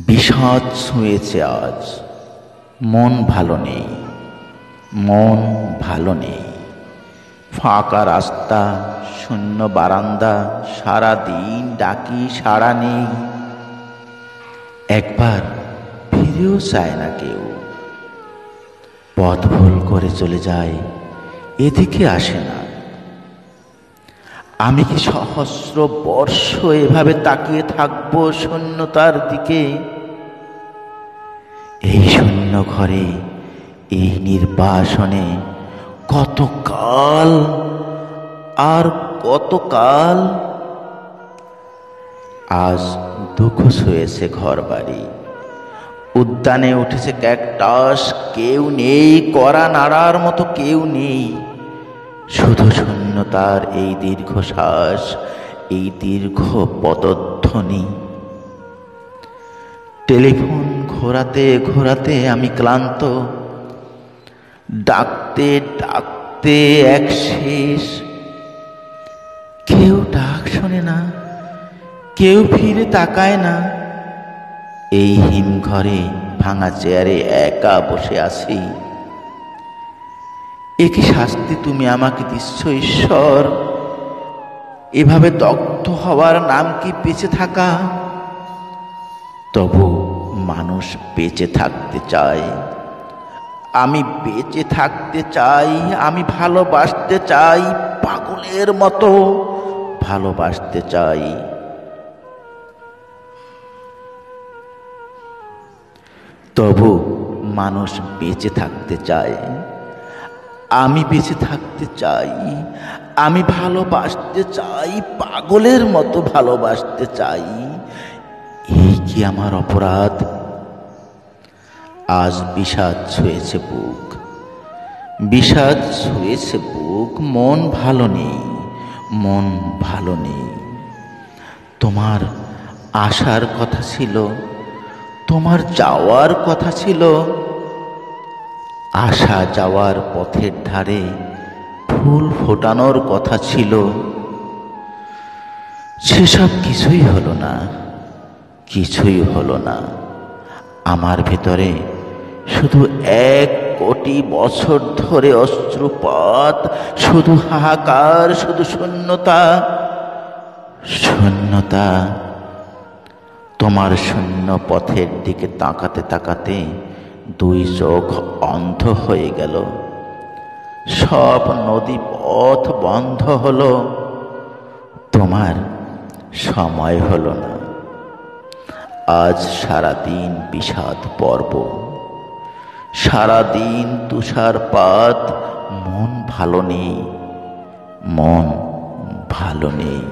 বিষাদ ছুঁয়েছে আজ, মন ভালো নেই, মন ভালো নেই। ফাঁকা রাস্তা, শূন্য বারান্দা, সারা দিন ডাকি সাড়া নেই। একবার ফিরেও চায় না কেউ, পথ ভুল করে চলে যায়, এদিকে আসে না। আমি কি সহস্র বর্ষ এভাবে তাকিয়ে থাকবো শূন্যতার দিকে? এই শূন্য ঘরে, এই নির্বাসনে কতকাল আর কতকাল। আজ দুঃখ ছুঁয়েছে ঘর বাড়ি, উদ্যানে উঠেছে ক্যাকটাস, কেউ নেই কড়া নাড়ার মতো, কেউ নেই। শুধু শূন্যতার এই দীর্ঘশ্বাস, এই দীর্ঘ পদধ্বনি। টেলিফোন ঘোরাতে ঘোরাতে আমি ক্লান্ত, ডাকতে ডাকতে এক শেষ। কেউ ডাক শোনে না, কেউ ফিরে তাকায় না। এই হিমঘরে ভাঙা চেয়ারে একা বসে আছি। একই শাস্তি তুমি আমাকে দিচ্ছ ঈশ্বর? এভাবে দগ্ধ হওয়ার নাম কি বেঁচে থাকা? তবু মানুষ বেঁচে থাকতে চায়, আমি বেঁচে থাকতে চাই, আমি ভালোবাসতে চাই, পাগলের মতো ভালোবাসতে চাই। তবু মানুষ বেঁচে থাকতে চায়, আমি বেঁচে থাকতে চাই, আমি ভালোবাসতে চাই, পাগলের মতো ভালোবাসতে চাই। এই কি আমার অপরাধ? আজ বিষাদ ছুঁয়েছে বুক, বিষাদ ছুঁয়েছে বুক। মন ভালো নেই, মন ভালো নেই। তোমার আসার কথা ছিল, তোমার যাওয়ার কথা ছিল। আসা যাওয়ার পথের ধারে ফুল ফোটানোর কথা ছিল। সেসব কিছুই হলো না, কিছুই হলো না। আমার ভেতরে শুধু 1 কোটি বছর ধরে অশ্রুপাত, শুধু হাহাকার, শুধু শূন্যতা, শূন্যতা। তোমার শূন্য পথের দিকে তাকাতে তাকাতে 2 চোখ অন্ধ হয়ে গেল। সব নদী পথ বন্ধ হলো, তোমার সময় হলো না। আজ সারাদিন বিষাদ পর্ব, সারাদিন তুষারপাত। মন ভালো নেই, মন ভালো নেই।